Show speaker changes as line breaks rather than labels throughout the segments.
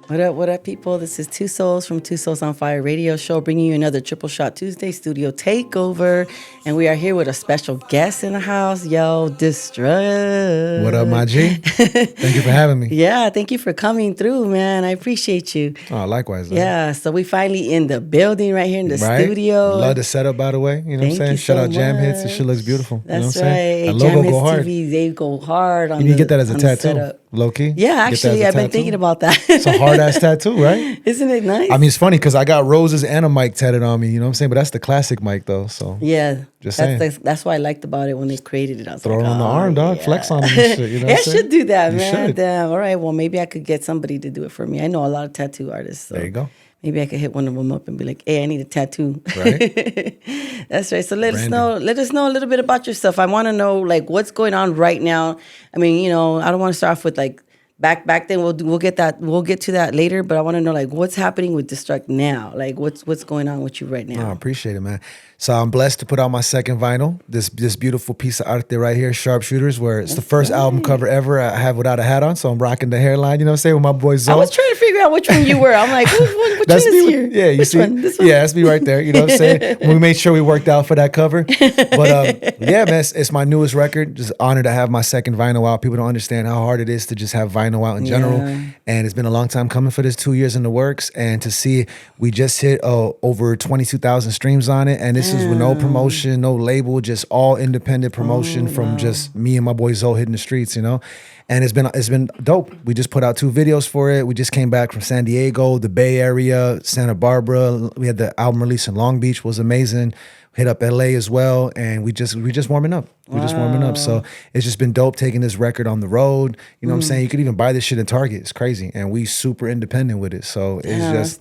What up, people? This is Two Souls from Two Souls on Fire radio show, bringing you another Triple Shot Tuesday studio takeover. And we are here with a special guest in the house, yo, Destruct.
What up, my G? Thank you for having me.
Yeah, thank you for coming through, man. I appreciate you.
Oh, likewise. Though.
Yeah, so we finally in the building right here in the studio.
Love the setup, by the way. You know what I'm saying? Shout out Jamhits. This shit looks beautiful.
That's
you know what I'm saying?
right.
That logo
Jamhits
go hard.
TV, they go hard on
you need to get that as a tattoo,
setup.
low key.
Yeah, actually, I've been thinking about that.
It's a hard ass tattoo, right?
Isn't it nice?
I mean, it's funny because I got roses and a mic tatted on me. You know what I'm saying? But that's the classic mic, though. So
yeah,
just saying.
That's what I liked about it when they created it. I was
throw
like,
it on the arm, dog.
Yeah.
Flex on it and shit. You know
I should do that,
you
man.
Should.
Damn. All right. Well, maybe I could get somebody to do it for me. I know a lot of tattoo artists. So
there you go.
Maybe I could hit one of them up and be like, "Hey, I need a tattoo."
Right.
That's right. So let us know a little bit about yourself. I want to know like what's going on right now. I mean, you know, I don't want to start off with like back then. We'll get to that later. But I want to know like what's happening with Destruct now. Like what's going on with you right now.
I appreciate it, man. So I'm blessed to put out my second vinyl. This beautiful piece of art there right here, Sharpshooters, where it's the first album cover ever I have without a hat on. So I'm rocking the hairline, you know what I'm saying, with my boy Zoe.
I was trying to figure out which one you were. I'm like, which one
That's
is
me.
here?
Yeah, you
which
see?
One? This one?
Yeah, that's me right there. You know what I'm saying? We made sure we worked out for that cover. But yeah, man, it's my newest record. Just honored to have my second vinyl out. People don't understand how hard it is to just have vinyl out in general. And it's been a long time coming for this, 2 years in the works. And to see we just hit over 22,000 streams on it. And this is with no promotion, no label, just all independent promotion from just me and my boy Zoe hitting the streets, you know? And it's been dope. We just put out 2 videos for it. We just came back from San Diego, the Bay Area, Santa Barbara. We had the album release in Long Beach, was amazing. Hit up LA as well, and we just warming up. We're just warming up. So it's just been dope taking this record on the road. You know what I'm saying? You could even buy this shit at Target. It's crazy. And we super independent with it. So it's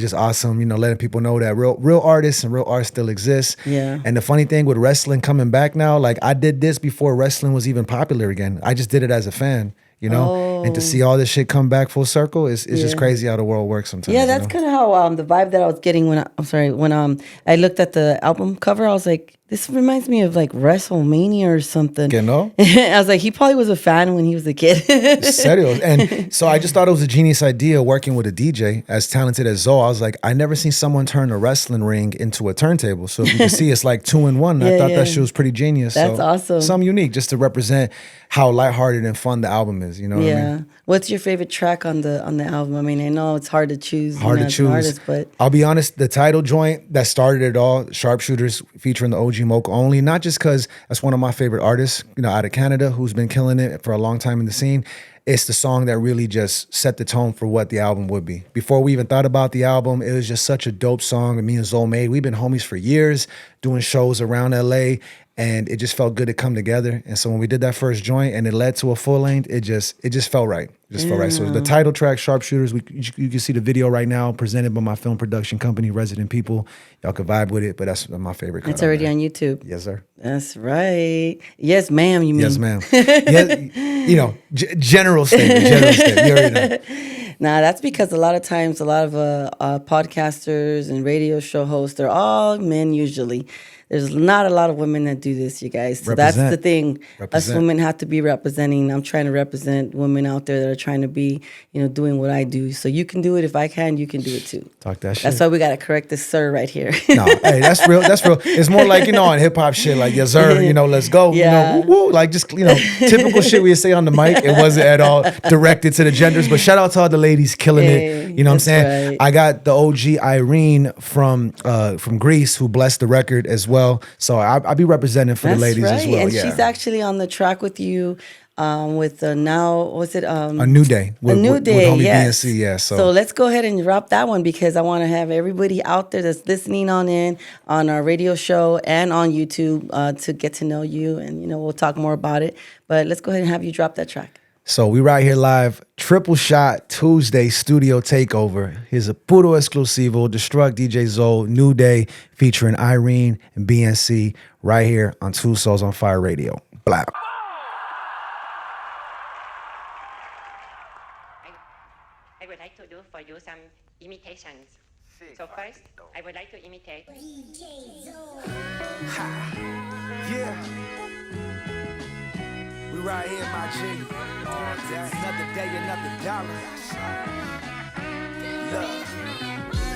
just awesome, you know, letting people know that real artists and real art still exists.
Yeah.
And the funny thing with wrestling coming back now, like I did this before wrestling was even popular again. I just did it as a fan. You know, and to see all this shit come back full circle is just crazy how the world works sometimes.
Yeah, that's kind of how the vibe that I was getting when I looked at the album cover. I was like, this reminds me of like WrestleMania or something.
You know?
I was like, he probably was a fan when he was a kid.
Serio. And so I just thought it was a genius idea working with a DJ as talented as Zoe. I was like, I never seen someone turn a wrestling ring into a turntable. So if you can see, it's like 2 in 1. I thought that shit was pretty genius.
That's awesome.
Something unique just to represent how lighthearted and fun the album is. You know what I mean?
What's your favorite track on the album? I mean, I know it's hard to choose.
Hard to choose.
Artist, but
I'll be honest, the title joint that started it all, Sharpshooters, featuring the OG Mocha Only, not just because that's one of my favorite artists, you know, out of Canada, who's been killing it for a long time in the scene. It's the song that really just set the tone for what the album would be. Before we even thought about the album, it was just such a dope song that me and Zoe made. We've been homies for years, doing shows around LA, and it just felt good to come together. And so when we did that first joint and it led to a full length, it just felt right. It just felt right. So the title track, Sharpshooters, you can see the video right now, presented by my film production company, Resident People. Y'all can vibe with it, but that's my favorite.
It's already on YouTube.
Yes, sir.
That's right. Yes, ma'am, you mean.
Yes, ma'am. Yes, you know, general statement. You already know.
Nah, that's because a lot of times, a lot of podcasters and radio show hosts, they're all men usually. There's not a lot of women that do this, you guys. So that's the thing. Us women have to be representing. I'm trying to represent women out there that are trying to be, you know, doing what I do. So you can do it. If I can, you can do it too.
Talk that shit.
That's why we got to correct this sir right here.
No, hey, that's real. That's real. It's more like, you know, on hip hop shit, like, yes, sir, you know, let's go.
Yeah.
You know, woo, like just, you know, typical shit we say on the mic. It wasn't at all directed to the genders, but shout out to all the ladies killing it. You know what I'm saying?
Right.
I got the OG Irene from Greece who blessed the record as well. So I'll be representing for the ladies as well.
And she's actually on the track with you with now, what's it?
A New Day.
A New Day,
with homie
yes.
BNC, yeah.
So let's go ahead and drop that one because I want to have everybody out there that's listening on our radio show and on YouTube to get to know you. And, you know, we'll talk more about it. But let's go ahead and have you drop that track.
So we right here live, Triple Shot Tuesday studio takeover. Here's a puro exclusivo, Destruct DJ Zoe, New Day, featuring Irene and BNC right here on Two Souls on Fire Radio. Blah.
I would like to do for you some imitations. So first, I would like to imitate.
Yeah. We right here, my G. Another day, another dollar.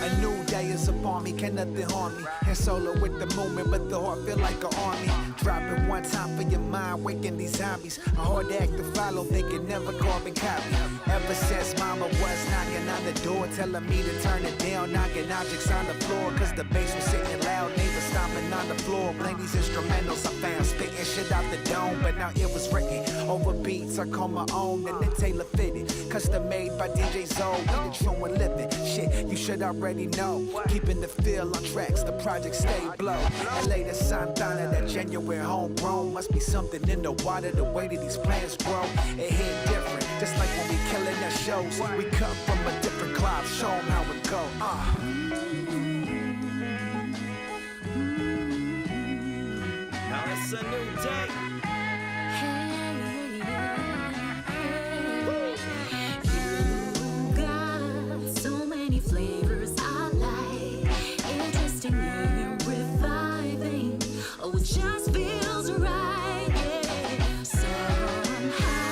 A new day is upon me, can nothing harm me. And solo with the movement, but the heart feel like an army. Drop it one time for your mind, waking these zombies. A hard act to follow, they can never carbon copy. Ever since mama was knocking on the door, telling me to turn it down, knocking objects on the floor. Cause the bass was sitting loud, neighbors stomping on the floor. Playing these instrumentals I found, spitting shit out the dome. But now it was written over beats, I call my own, and then Taylor fitted. Custom made by DJ Zoe, we the true and living. Shit, you should already know. Keeping the feel on tracks, the project stay blow. LA to Santana, that genuine homegrown. Must be something in the water, the way that these plants grow. It hit different, just like when we killing our shows. We come from a different cloth, show 'em how it go.
Now it's a new day.
You got so many flavors I like. Interesting and reviving. Oh, it just feels right. Yeah. Somehow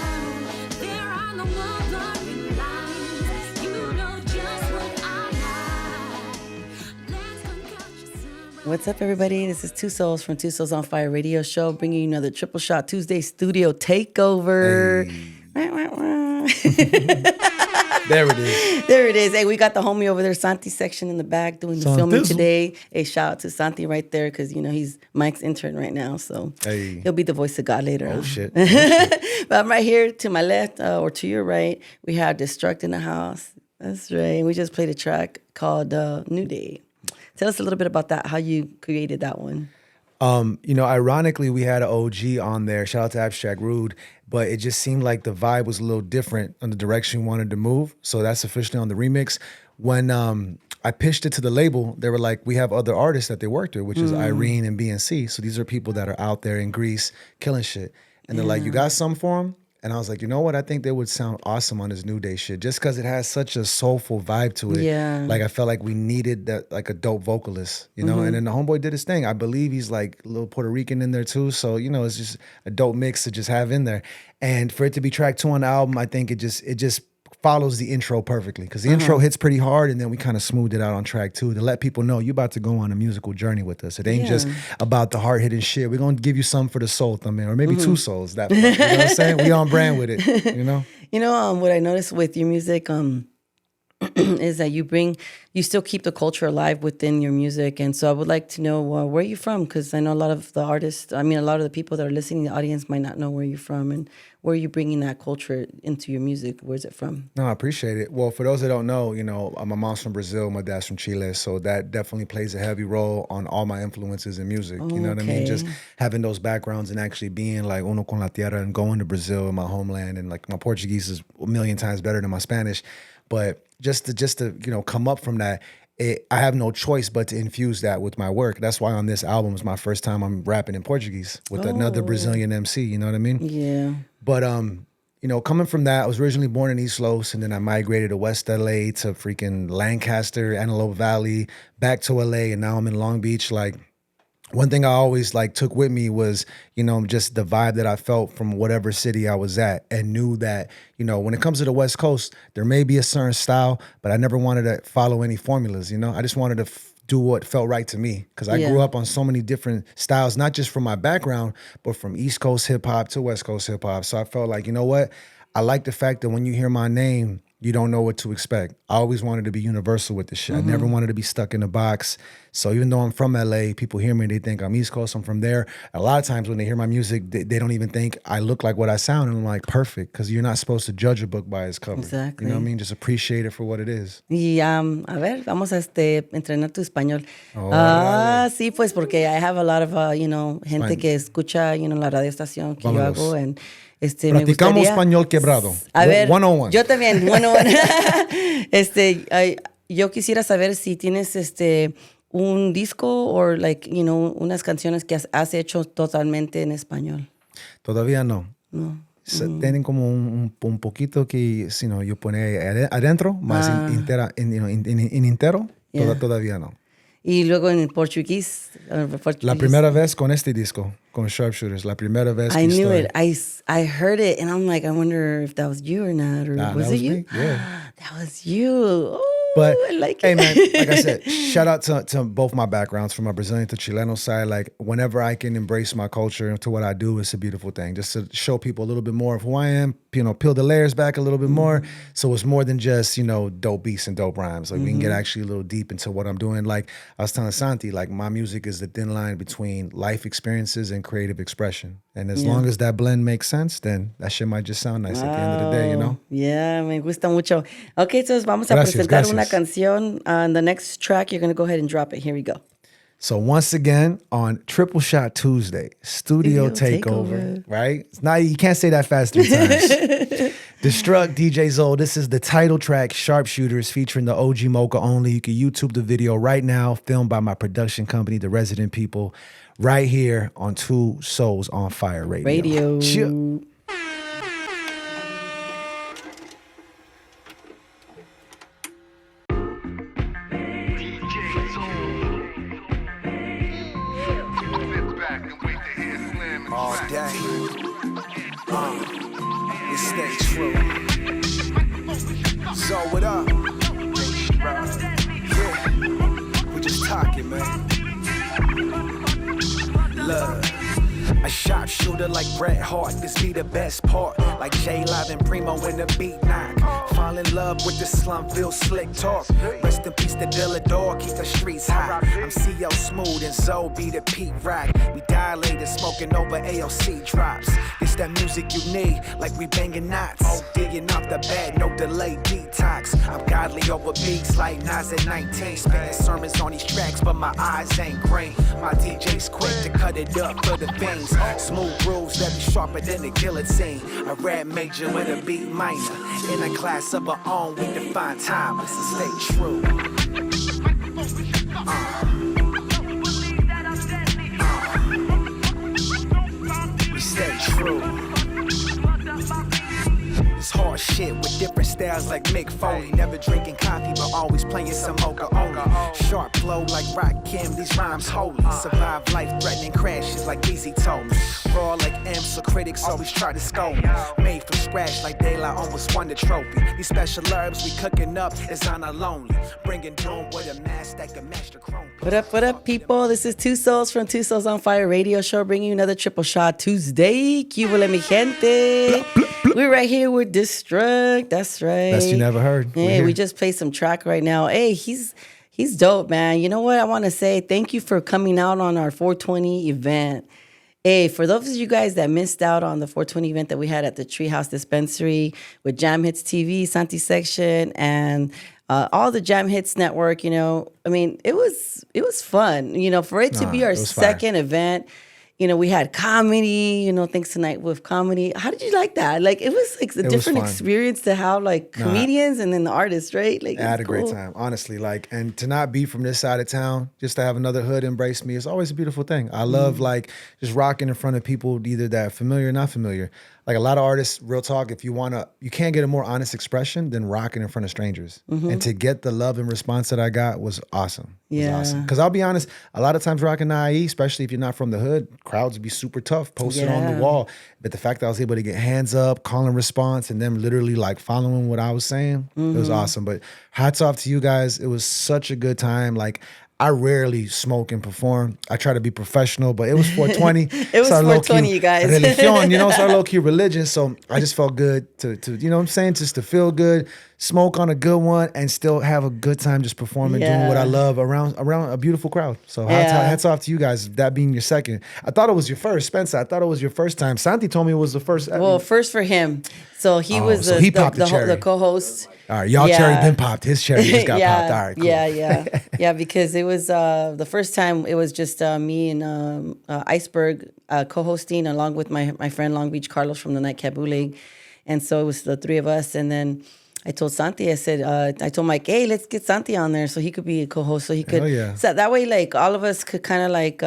there are no more blurring lines. You know just what I like. Let's concoct you some.
What's up, everybody? This is Two Souls from Two Souls on Fire radio show, bringing you another Triple Shot Tuesday studio takeover.
Hey. There it is.
There it is. Hey, we got the homie over there, Santi section in the back doing the filming
Santizo.
today. Hey, shout out to Santi right there because, you know, he's Mike's intern right now. So
Hey.
he'll be the voice of God later on.
Oh, shit. Oh, shit.
But I'm right here to my left or to your right. We have Destruct in the house. That's right. We just played a track called New Day. Tell us a little bit about that, how you created that one.
You know, ironically, we had an OG on there. Shout out to Abstract Rude. But it just seemed like the vibe was a little different on the direction we wanted to move. So that's officially on the remix. When I pitched it to the label, they were like, we have other artists that they worked with, which is Irene and BNC. So these are people that are out there in Greece killing shit. And they're like, you got some for them? And I was like, you know what? I think they would sound awesome on this New Day shit just because it has such a soulful vibe to it.
Yeah.
Like I felt like we needed that, like a dope vocalist, you know? And then the homeboy did his thing. I believe he's like a little Puerto Rican in there too. So, you know, it's just a dope mix to just have in there. And for it to be track 2 on the album, I think it just follows the intro perfectly because the intro hits pretty hard and then we kind of smoothed it out on track 2 to let people know you're about to go on a musical journey with us. It ain't just about the hard-hitting shit. We're going to give you something for the soul, man, or maybe 2 souls. That part, you know what I'm saying? We on brand with it, you know?
You know, what I noticed with your music is that you still keep the culture alive within your music. And so I would like to know where you're from, because I know a lot of the artists, a lot of the people that are listening, the audience might not know where you're from and where you're bringing that culture into your music. Where's it from?
No, I appreciate it. Well, for those that don't know, you know, my mom's from Brazil, my dad's from Chile, so that definitely plays a heavy role on all my influences in music. You know what I mean? Just having those backgrounds and actually being like uno con la tierra and going to Brazil, my homeland, and like my Portuguese is a million times better than my Spanish. But just to you know, come up from that, I have no choice but to infuse that with my work. That's why on this album is my first time I'm rapping in Portuguese with another Brazilian MC. You know what I mean?
Yeah.
But you know, coming from that, I was originally born in East Los, and then I migrated to West LA to freaking Lancaster, Antelope Valley, back to LA, and now I'm in Long Beach. Like, one thing I always like took with me was, you know, just the vibe that I felt from whatever city I was at, and knew that, you know, when it comes to the West Coast, there may be a certain style, but I never wanted to follow any formulas, you know? I just wanted to do what felt right to me, because I grew up on so many different styles, not just from my background, but from East Coast hip hop to West Coast hip hop. So I felt like, you know what? I like the fact that when you hear my name, you don't know what to expect. I always wanted to be universal with this shit. I never wanted to be stuck in a box. So even though I'm from LA, people hear me, they think I'm East Coast, I'm from there. A lot of times when they hear my music, they don't even think I look like what I sound. And I'm like, perfect, because you're not supposed to judge a book by its cover.
Exactly.
You know what I mean? Just appreciate it for what it is.
Y a ver, vamos a entrenar tu español.
Órale.
Sí, pues porque I have a lot of, you know, gente que escucha, you know, la radio estación que yo
Vámonos.
hago. And, me
Practicamos
gustaría,
español quebrado.
A ver,
101.
yo también, 101. Yo quisiera saber si tienes un disco o like, you know, unas canciones que has hecho totalmente en español.
Todavía no. Tienen como un poquito que, you know, yo pone adentro, más en entero, todavía no.
Y luego en portugués.
La primera vez con este disco, con Sharpshooters, la primera vez que
I knew
estoy.
it. I heard it, and I'm like, I wonder if that was you or not, or
Nah,
was
that
it
was
you?
me, yeah.
That was you. Oh.
But
I like
hey,
it.
man, like I said, shout out to both my backgrounds, from my Brazilian to Chileno side. Like, whenever I can embrace my culture to what I do, it's a beautiful thing. Just to show people a little bit more of who I am, peel the layers back a little bit more. So it's more than just, dope beats and dope rhymes. Like, we can get actually a little deep into what I'm doing. Like, I was telling Santi, like, my music is the thin line between life experiences and creative expression. And as long as that blend makes sense, then that shit might just sound nice at the end of the day,
Yeah, me gusta mucho. Okay, entonces vamos a
Gracias,
presentar una
gracias.
canción. The next track, you're going to go ahead and drop it. Here we go.
So once again, on Triple Shot Tuesday, Studio Takeover, right? It's not, you can't say that fast 3 times. Destruct, DJ Zoe. This is the title track, Sharpshooters, featuring the OG Mocha only. You can YouTube the video right now, filmed by my production company, The Resident People, right here on Two Souls on Fire Radio. Cheer.
All day. We stay true. So what up? Yeah, we just talking, man. Love. A sharpshooter like Bret Hart, this be the best part. Like J Live and Primo in the beat knock. Fall in love with the Slumville slick talk. Rest in peace to Dillador, keep the streets hot. I'm CO Smooth and Zoe be the Pete Rock. We dilated, smoking over AOC drops. It's that music you need, like we banging knots. Oh, digging off the bed, no delay, detox. I'm godly over beats like Nas at 19. Spitting sermons on these tracks, but my eyes ain't green. My DJ's quick to cut it up for the veins. Smooth grooves that be sharper than the guillotine. A rap major with a beat minor. In a class of our own, we define timeless and stay true. We stay true. It's hard shit with different styles like Mick Foley. Never drinking coffee, but always playing some mocha only. Sharp flow like Rock Kim, these rhymes holy. Survive life-threatening crashes like Easy told me. Raw like M, so critics always try to scold me. Made from scratch like Daylight almost won the trophy. These special herbs we cooking up is on our lonely. Bringing doom with a mask that can match the chrome.
What up, people? This is Two Souls from Two Souls on Fire Radio Show, bringing you another Triple Shot Tuesday. Cubole mi gente. We're right here with Destruct. That's right.
Best you never heard.
Hey, we just played some track right now. Hey, he's dope, man. You know what I want to say? Thank you for coming out on our 420 event. Hey, for those of you guys that missed out on the 420 event that we had at the Treehouse Dispensary with Jam Hits TV, Santi Section, and all the Jam Hits Network, I mean, it was fun. For it to be our second event. We had comedy, thanks tonight with comedy. How did you like that? Like, it was like a different experience to have like comedians and then the artists, right? Like,
I had a great time, honestly. Like, and to not be from this side of town, just to have another hood embrace me, it's always a beautiful thing. I love like just rocking in front of people either that are familiar or not familiar. Like a lot of artists, real talk, if you can't get a more honest expression than rocking in front of strangers. And to get the love and response that I got was awesome.
Yeah.
Because I'll be honest, a lot of times rocking IE, especially if you're not from the hood, crowds would be super tough, posted on the wall. But the fact that I was able to get hands up, calling response, and them literally like following what I was saying, it was awesome. But hats off to you guys. It was such a good time. Like, I rarely smoke and perform. I try to be professional, but it was 420.
It was 420, you guys.
Religion, it's our low-key religion. So I just felt good to you know what I'm saying? Just to feel good, smoke on a good one, and still have a good time just performing, doing what I love around a beautiful crowd. So hats off to you guys, that being your second. I thought it was your first, Spencer. I thought it was your first time. Santi told me it was the first.
Well, first for him. So he was
he popped
the co-host.
All right, y'all cherry been popped. His cherry just got popped. All right, cool.
Yeah, because it was the first time it was just me and Iceberg co-hosting along with my friend Long Beach Carlos from the Nightcap Bootleg. And so it was the three of us. And then I told Santi, I told Mike, hey, let's get Santi on there so he could be a co-host. So he could, so that way, like, all of us could kind of like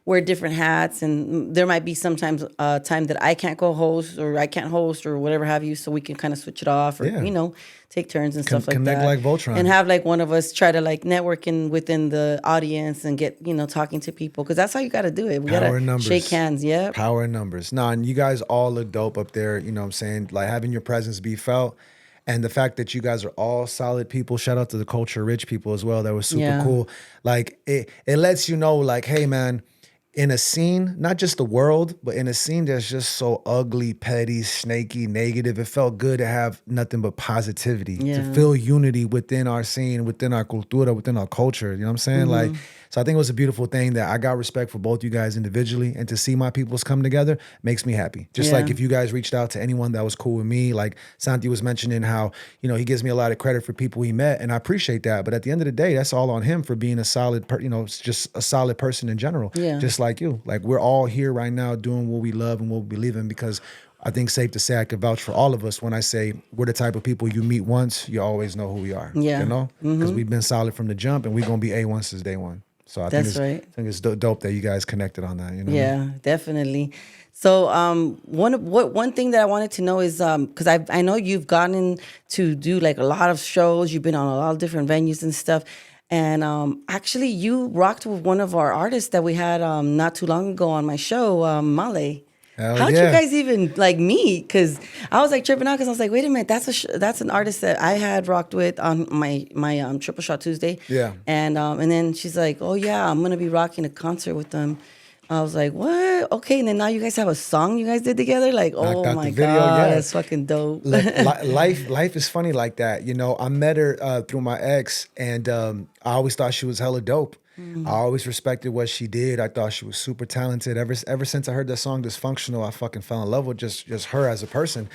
wear different hats. And there might be sometimes time that I can't co-host or I can't host or whatever have you. So we can kind of switch it off or, take turns and stuff like that.
Connect like Voltron.
And have like one of us try to like network within the audience and get, talking to people. Because that's how you got to do it. We got to shake hands. Yeah.
Power in numbers. Nah, and you guys all look dope up there. You know what I'm saying? Like having your presence be felt. And the fact that you guys are all solid people, shout out to the culture rich people as well. That was super cool. Like it lets you know, like, hey man, in a scene, not just the world, but in a scene that's just so ugly, petty, snaky, negative, it felt good to have nothing but positivity, to feel unity within our scene, within our cultura, within our culture. You know what I'm saying? Like, so I think it was a beautiful thing that I got respect for both you guys individually, and to see my peoples come together makes me happy. Just like if you guys reached out to anyone that was cool with me, like Santi was mentioning how, you know, he gives me a lot of credit for people he met, and I appreciate that. But at the end of the day, that's all on him for being a solid, just a solid person in general. Just like you. Like, we're all here right now doing what we love and what we believe in, because I think safe to say I could vouch for all of us when I say we're the type of people you meet once, you always know who we are. You know? Because we've been solid from the jump, and we're going to be A1 since day one. So I think it's dope that you guys connected on that. You know?
Yeah, definitely. So one thing that I wanted to know is, because I know you've gotten to do like a lot of shows, you've been on a lot of different venues and stuff. And actually, you rocked with one of our artists that we had not too long ago on my show, Male. How'd you guys even like meet? Because I was like tripping out, because I was like, wait a minute, that's an artist that I had rocked with on my Triple Shot Tuesday. And then she's like, oh yeah, I'm gonna be rocking a concert with them. I was like, what? Okay, and then now you guys have a song you guys did together? Like, oh my God, that's fucking dope.
Life is funny like that. You know, I met her through my ex, and I always thought she was hella dope. I always respected what she did. I thought she was super talented. Ever since I heard that song Dysfunctional, I fucking fell in love with just her as a person.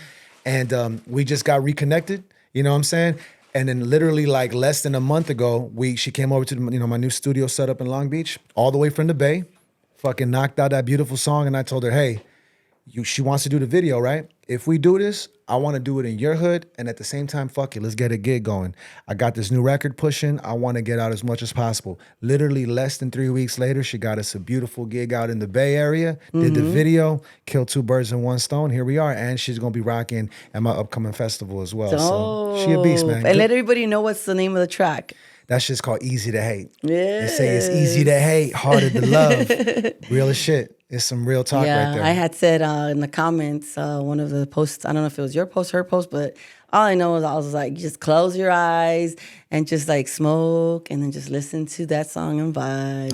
And we just got reconnected, you know what I'm saying? And then literally like less than a month ago, she came over to my new studio set up in Long Beach, all the way from the Bay, fucking knocked out that beautiful song. And I told her, hey, she wants to do the video, right? If we do this, I want to do it in your hood, and at the same time, fuck it, let's get a gig going. I got this new record pushing. I want to get out as much as possible. Literally less than 3 weeks later, she got us a beautiful gig out in the Bay Area, did the video, killed 2 birds in 1 stone. Here we are, and she's going to be rocking at my upcoming festival as well. So she a beast, man.
And let everybody know what's the name of the track.
That shit's called Easy to Hate. Yeah. They say it's easy to hate, harder to love. Real as shit. It's some real talk right there.
I had said in the comments, one of the posts, I don't know if it was your post, her post, but all I know is I was like, just close your eyes and just like smoke and then just listen to that song and vibe.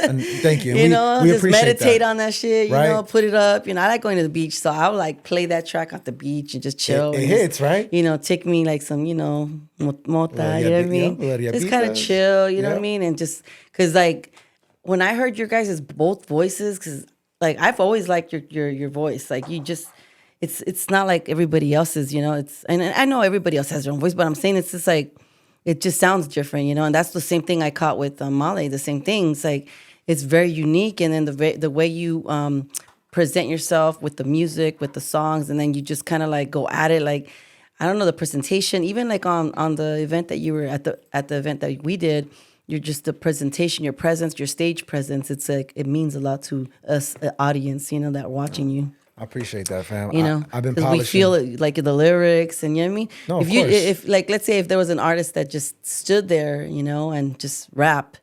And thank you.
We just meditate
that.
on that shit, you know, put it up. You know, I like going to the beach, so I would like play that track at the beach and just chill.
It hits, right?
You know, take me like some, you know, mota, you know what I mean? Just kind of chill, you know what I mean? And just, because like, when I heard your guys' both voices, because like I've always liked your voice, like you just, it's not like everybody else's, you know. And I know everybody else has their own voice, but I'm saying it's just like it just sounds different, you know. And that's the same thing I caught with Male. The same thing. It's like it's very unique, and then the way you present yourself with the music, with the songs, and then you just kind of like go at it, like I don't know, the presentation, even like on the event that you were at the event that we did. You're just the presentation, your presence, your stage presence. It's like it means a lot to us, audience, you know, that watching you.
I appreciate that, fam.
You know,
I've been
polishing. We feel it, like the lyrics, and you know what I mean.
No,
of course. If like, let's say if there was an artist that just stood there, you know, and just rap,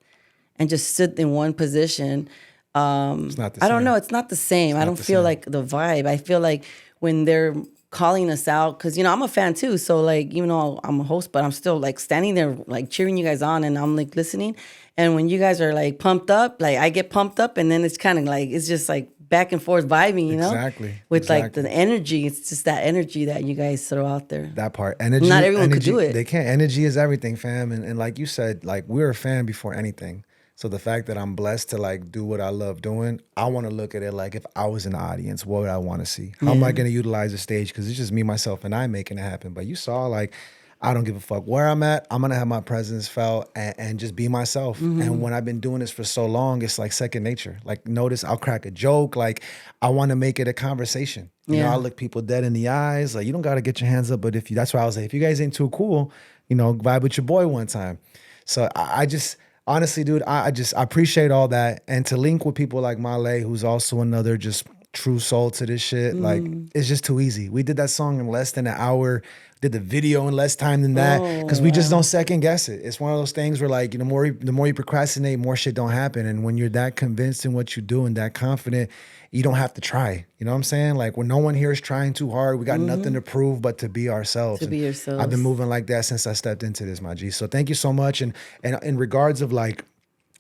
and just stood in one position,
it's not the same.
I don't know. It's not the same. I don't feel like the vibe. I feel like when they're calling us out, because you know I'm a fan too, so like even though I'm a host, but I'm still like standing there like cheering you guys on, and I'm like listening, and when you guys are like pumped up, like I get pumped up, and then it's kind of like it's just like back and forth vibing, you know, with like the energy. It's just that energy that you guys throw out there.
That part, energy.
Not everyone could do it.
They can't. Energy is everything, fam, and like you said, like we're a fan before anything. So the fact that I'm blessed to like do what I love doing, I want to look at it like if I was in the audience, what would I want to see? How am I going to utilize the stage? Because it's just me, myself, and I making it happen. But you saw like, I don't give a fuck where I'm at. I'm going to have my presence felt and just be myself. And when I've been doing this for so long, it's like second nature. Like notice I'll crack a joke. Like I want to make it a conversation. You know, I look people dead in the eyes. Like you don't got to get your hands up. But that's why I was like, if you guys ain't too cool, you know, vibe with your boy one time. So I just... Honestly, dude, I appreciate all that. And to link with people like Male, who's also another just true soul to this shit. Like, it's just too easy. We did that song in less than an hour. Did the video in less time than that because we just don't second guess it. It's one of those things where like the more you procrastinate, more shit don't happen. And when you're that convinced in what you do and that confident, you don't have to try. You know what I'm saying? Like when no one here is trying too hard, we got nothing to prove but to be ourselves.
To be yourselves.
I've been moving like that since I stepped into this, my G. So thank you so much. And in regards of like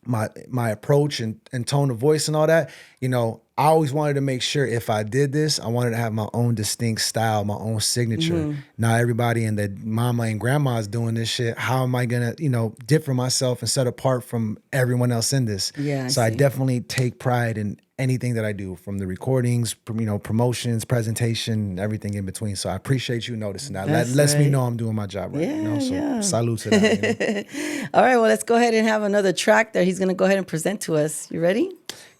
my approach and tone of voice and all that, you know, I always wanted to make sure if I did this, I wanted to have my own distinct style, my own signature. Now everybody and their mama and grandma is doing this shit. How am I gonna, you know, differ myself and set apart from everyone else in this?
Yeah.
So I definitely take pride in anything that I do, from the recordings, you know, promotions, presentation, everything in between. So I appreciate you noticing that. That lets me know I'm doing my job right. You know, so salute to that. You know?
All right, well, let's go ahead and have another track that he's gonna go ahead and present to us. You ready?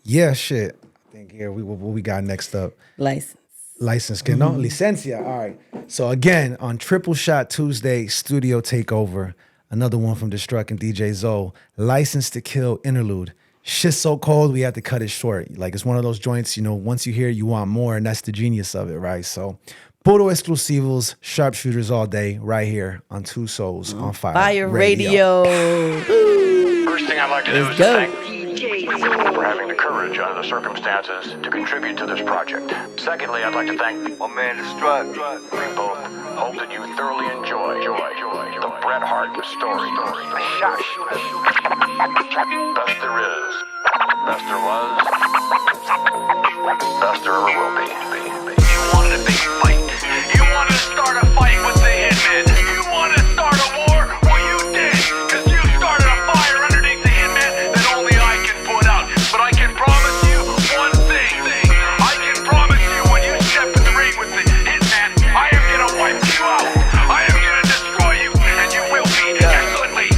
Yeah, shit. I think here what we got next up. License, que no? Licencia. All right. So again, on Triple Shot Tuesday, Studio Takeover, another one from Destruct and DJ Zoe, License to Kill interlude. Shit's so cold, we had to cut it short. Like, it's one of those joints, you know, once you hear it, you want more, and that's the genius of it, right? So, puro exclusivos, sharpshooters all day, right here on Two Souls on Fire
Radio.
First thing I'd like to do is to thank for having the courage under the circumstances to contribute to this project. Secondly, I'd like to thank my man Destruct. We both hope that you thoroughly enjoy the Bret Hart story. Best there is, best there was, best there ever will be. You wanted a big fight. You wanted to start a fight with the Hitman. You wanted to start a war? Well, you did, because you started a fire underneath the Hitman that only I can put out. But I can promise you one thing. I can promise you when you step in the ring with the Hitman, I am going to wipe you out. I am going to destroy you, and you will be excellently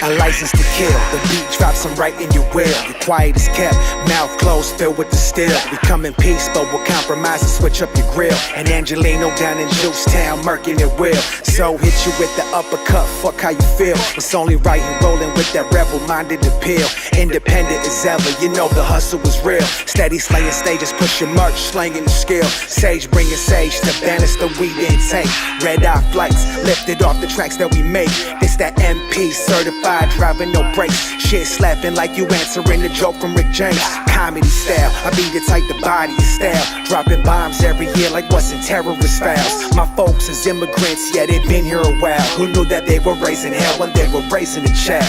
A license to kill, the beat drops them right in your will. You're quiet as kept, mouth closed, filled with the steel. We come in peace, but we'll compromise and switch up your grill. And Angelino down in Juicetown, murking it will. So hit you with the uppercut, fuck how you feel. It's only right and rolling with that rebel-minded appeal. Independent as ever, you know the hustle was real. Steady slaying stages, pushing merch, slanging the skill. Sage bringing sage to banish the we didn't take. Red eye flights, lifted off the tracks that we make. It's that MP certified, driving no brakes. Shit slapping like you answering the joke from Rick James. Comedy style, I be the type to body and style. Dropping bombs every year like what's in terrorist files. My folks is immigrants, yeah, they've been here a while. Who knew that they were raising hell when they were raising a child?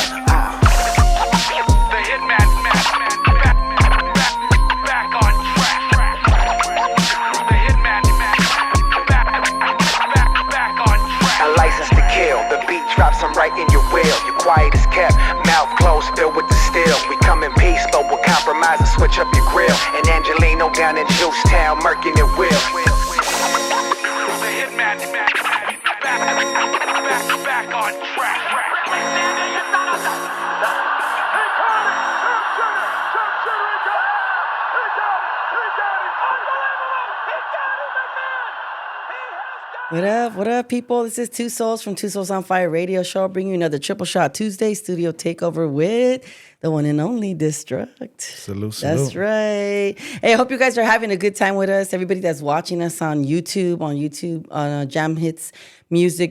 the Hitman back on track. The Hitman back on track.
A license to kill, the beat drops them right in your will. You're quiet as kept, mouth closed, filled with the steel. We come in peace, but we'll compromise and switch up your grill. And Angelino down in Juicetown, murking it will.
The Hitman back on track.
What up, people? This is Two Souls from Two Souls on Fire Radio Show. I'll bring you another Triple Shot Tuesday studio takeover with the one and only Destruct.
Salute.
That's right. Hey, I hope you guys are having a good time with us. Everybody that's watching us on YouTube, on Jamhitzmusic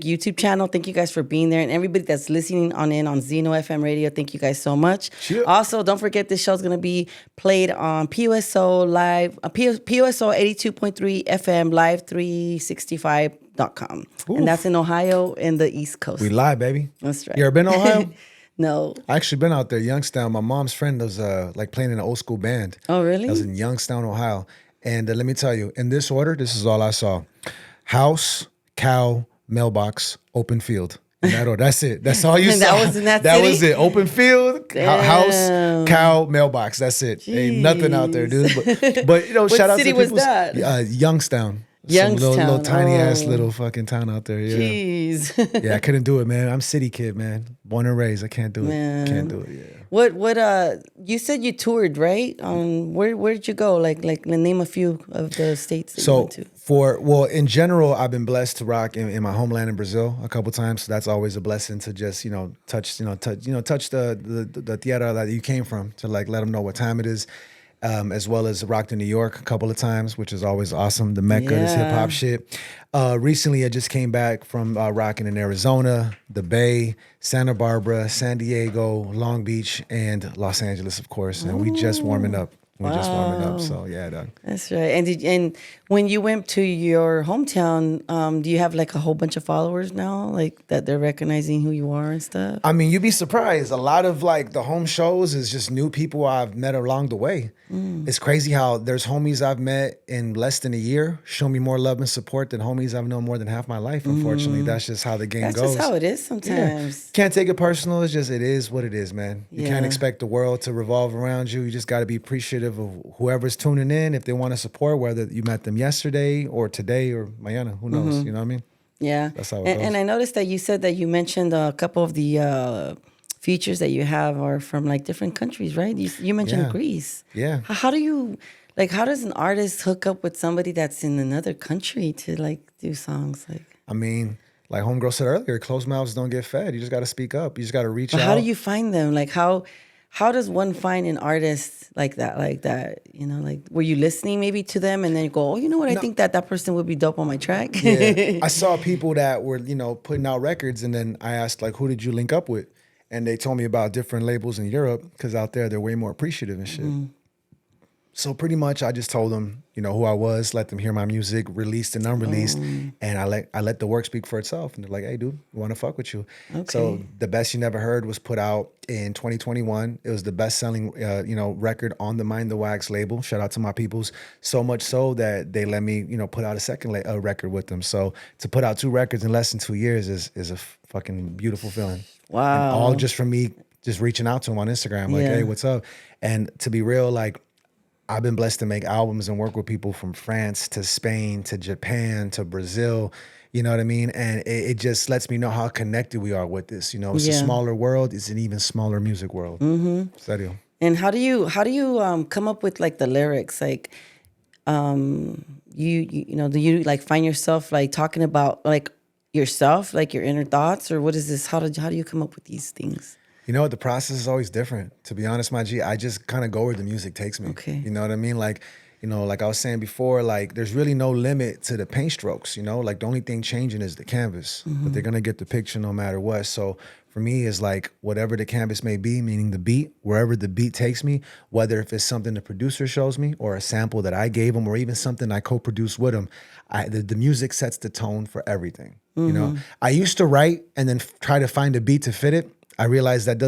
YouTube channel, thank you guys for being there. And everybody that's listening on Zeno FM Radio, thank you guys so much.
Sure.
Also, don't forget this show's going to be played on POSO Live, POSO 82.3 FM Live 365.com. And that's in Ohio and the East Coast.
We live, baby.
That's right.
You ever been to Ohio?
No.
I actually been out there, Youngstown. My mom's friend was like playing in an old school band.
Oh, really?
I was in Youngstown, Ohio. And let me tell you, in this order, this is all I saw. House, cow, mailbox, open field. In that order. That's it. That's all you saw.
That was in that
That
city?
was it. Open field, house, cow, mailbox. That's it.
Jeez.
Ain't nothing out there, dude. But you know, shout out to
city
people.
was that?
Youngstown.
Youngstown.
Some little tiny ass
Oh.
little fucking town out there. Yeah.
Jeez.
Yeah, I couldn't do it, man. I'm city kid, man. Born and raised. I can't do it.
Man.
Can't do it. Yeah.
What you said you toured, right? Where'd you go? Like name a few of the states that you
So
went to.
in general, I've been blessed to rock in my homeland in Brazil a couple times. So that's always a blessing to just touch the tierra that you came from, to like let them know what time it is. as well as rocked in New York a couple of times, which is always awesome. The Mecca, this hip hop shit. Recently, I just came back from rocking in Arizona, the Bay, Santa Barbara, San Diego, Long Beach, and Los Angeles, of course. And we just warming up. We're just warming up, so yeah, dog.
That's right. And when you went to your hometown, do you have like a whole bunch of followers now, like that they're recognizing who you are and stuff?
I mean, you'd be surprised. A lot of like the home shows is just new people I've met along the way. It's crazy how there's homies I've met in less than a year show me more love and support than homies I've known more than half my life. Unfortunately, that's just how the game goes.
That's just how it is sometimes.
Yeah. Can't take it personal. It's just, it is what it is, man. You can't expect the world to revolve around you. You just got to be appreciative of whoever's tuning in. If they want to support, whether you met them yesterday or today or mañana, who knows? You know what I mean?
Yeah.
That's how it goes.
And I noticed that you said that you mentioned a couple of the features that you have are from like different countries, right? You mentioned Greece.
Yeah.
How do you, like, how does an artist hook up with somebody that's in another country to like do songs? Like,
I mean, like Homegirl said earlier, closed mouths don't get fed. You just got to speak up. You just got to reach out.
How do you find them? Like, how does one find an artist like that? You know, like, were you listening maybe to them and then you go, oh, you know what? I think that person would be dope on my track.
Yeah. I saw people that were, putting out records, and then I asked, like, who did you link up with? And they told me about different labels in Europe, because out there they're way more appreciative and shit. So pretty much I just told them, who I was, let them hear my music, released and unreleased, and I let the work speak for itself. And they're like, hey, dude, we want to fuck with you. Okay. So The Best You Never Heard was put out in 2021. It was the best-selling, record on the Mind the Wax label. Shout out to my peoples. So much so that they let me, put out a second record with them. So to put out 2 records in less than 2 years is a fucking beautiful feeling.
Wow.
And all just from me just reaching out to them on Instagram, like, hey, what's up? And to be real, like, I've been blessed to make albums and work with people from France to Spain to Japan to Brazil. You know what I mean? And it just lets me know how connected we are with this. It's a smaller world. It's an even smaller music world. Serio.
And how do you come up with like the lyrics? Like, do you like find yourself like talking about like yourself, like your inner thoughts, or what is this? How do you come up with these things?
The process is always different. To be honest, my G, I just kind of go where the music takes me.
Okay.
You know what I mean? Like, like I was saying before, like there's really no limit to the paint strokes, like the only thing changing is the canvas, but they're going to get the picture no matter what. So for me, it's like whatever the canvas may be, meaning the beat, wherever the beat takes me, whether if it's something the producer shows me or a sample that I gave him or even something I co-produced with him, the music sets the tone for everything. I used to write and then try to find a beat to fit it. I realized that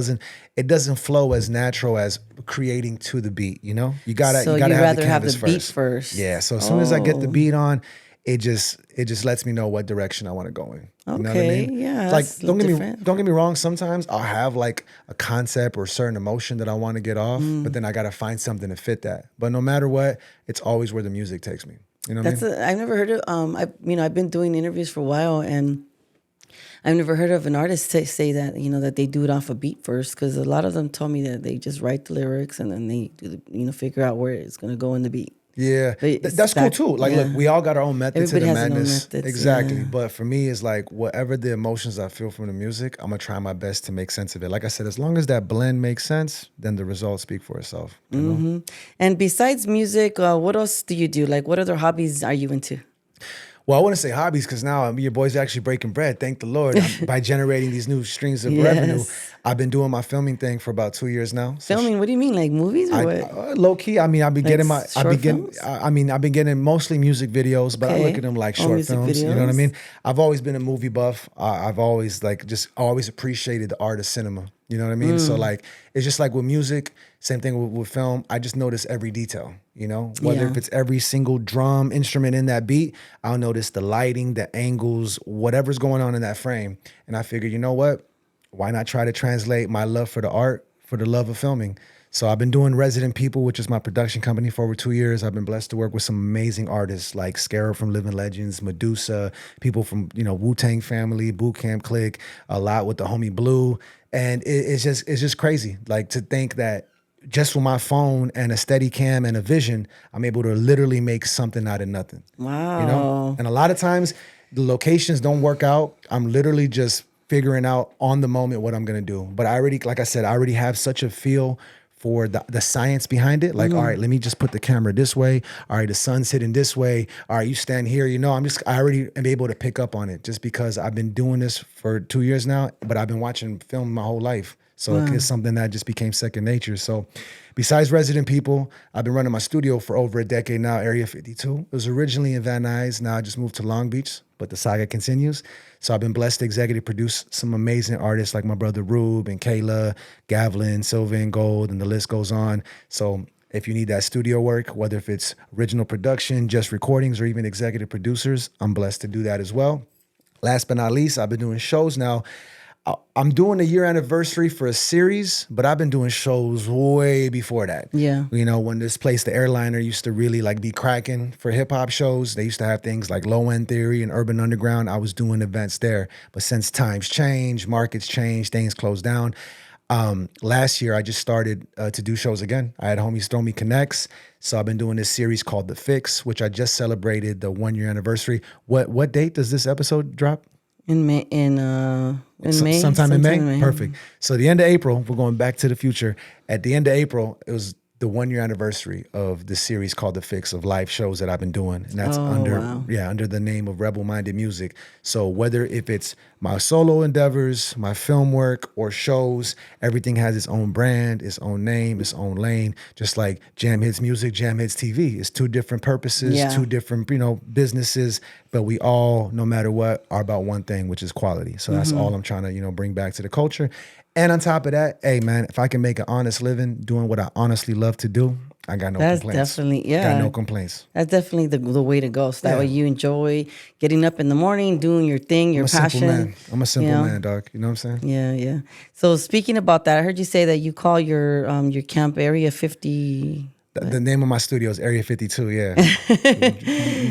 it doesn't flow as natural as creating to the beat. You gotta have the canvas
have the beat first.
Yeah. So as soon as I get the beat on, it just lets me know what direction I want to go in. You know what I mean?
Yeah.
Like don't get me wrong. Sometimes I'll have like a concept or a certain emotion that I want to get off, but then I gotta find something to fit that. But no matter what, it's always where the music takes me. You know what I mean?
I've never heard of. I've been doing interviews for a while, and I've never heard of an artist say that, that they do it off a beat first, because a lot of them told me that they just write the lyrics and then they do figure out where it's going to go in the beat.
Yeah, that's cool too. Like, look, we all got our own methods to the madness. Exactly.
Yeah.
But for me, it's like whatever the emotions I feel from the music, I'm going to try my best to make sense of it. Like I said, as long as that blend makes sense, then the results speak for itself. You know?
And besides music, what else do you do? Like, what other hobbies are you into?
Well, I wouldn't say hobbies, because now your boy's actually breaking bread. Thank the Lord. By generating these new streams of revenue. I've been doing my filming thing for about 2 years now. So
filming? What do you mean, like movies or what?
Low key. I mean, I've been
like
getting
I've
been getting mostly music videos, but I look at them like short films.
Videos.
You know what I mean? I've always been a movie buff. I've always always appreciated the art of cinema. You know what I mean? So like, it's just like with music, same thing with film. I just notice every detail, whether if it's every single drum instrument in that beat, I'll notice the lighting, the angles, whatever's going on in that frame. And I figure, you know what? Why not try to translate my love for the art for the love of filming? So I've been doing Resident People, which is my production company, for over 2 years. I've been blessed to work with some amazing artists like Scarab from Living Legends, Medusa, people from, Wu-Tang Family, Boot Camp Click, a lot with the homie Blue. And it's just crazy, like, to think that just with my phone and a steady cam and a vision, I'm able to literally make something out of nothing.
Wow.
And a lot of times the locations don't work out. I'm literally just figuring out on the moment what I'm going to do. But like I said, I already have such a feel for the science behind it. Like, all right, let me just put the camera this way. All right, the sun's hitting this way. All right, you stand here. You know, I already am able to pick up on it just because I've been doing this for 2 years now, but I've been watching film my whole life. So it's something that just became second nature. So besides Resident People, I've been running my studio for over a decade now, Area 52. It was originally in Van Nuys. Now I just moved to Long Beach, but the saga continues. So I've been blessed to executive produce some amazing artists like my brother Rube and Kayla, Gavlin, Silva and Gold, and the list goes on. So if you need that studio work, whether if it's original production, just recordings, or even executive producers, I'm blessed to do that as well. Last but not least, I've been doing shows now. I'm doing a year anniversary for a series, but I've been doing shows way before that.
Yeah.
You know, when this place, the Airliner, used to really like be cracking for hip hop shows. They used to have things like Low End Theory and Urban Underground. I was doing events there. But since times change, markets change, things closed down. Last year, I just started to do shows again. I had homies throw me connects. So I've been doing this series called The Fix, which I just celebrated the 1 year anniversary. What date does this episode drop?
In May,
sometime in May. Perfect. So the end of April, we're going back to the future. At the end of April, it was the 1 year anniversary of the series called The Fix of live shows that I've been doing. And that's under the name of Rebel Minded Music. So whether if it's my solo endeavors, my film work, or shows, everything has its own brand, its own name, its own lane. Just like Jamhitzmusic, Jamhits TV. It's two different purposes, two different, businesses, but we all, no matter what, are about one thing, which is quality. So that's all I'm trying to, bring back to the culture. And on top of that, hey man, if I can make an honest living doing what I honestly love to do, I got no complaints.
That's definitely,
got no complaints.
That's definitely the way to go. So that way you enjoy getting up in the morning, doing your thing, your passion.
I'm a simple man, dog. You know what I'm saying?
Yeah. So speaking about that, I heard you say that you call your camp Area 50.
The name of my studio is Area 52, yeah.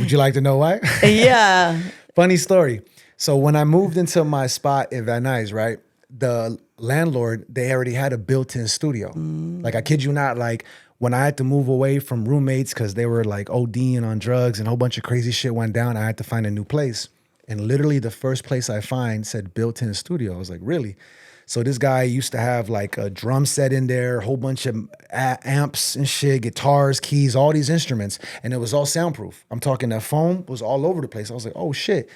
Would you like to know why?
Yeah.
Funny story. So when I moved into my spot in Van Nuys, right, the landlord, they already had a built-in studio. Like, I kid you not, like, when I had to move away from roommates because they were, like, ODing on drugs and a whole bunch of crazy shit went down, I had to find a new place. And literally the first place I find said built-in studio. I was like, really? So this guy used to have, like, a drum set in there, a whole bunch of amps and shit, guitars, keys, all these instruments. And it was all soundproof. I'm talking that foam was all over the place. I was like, oh, shit.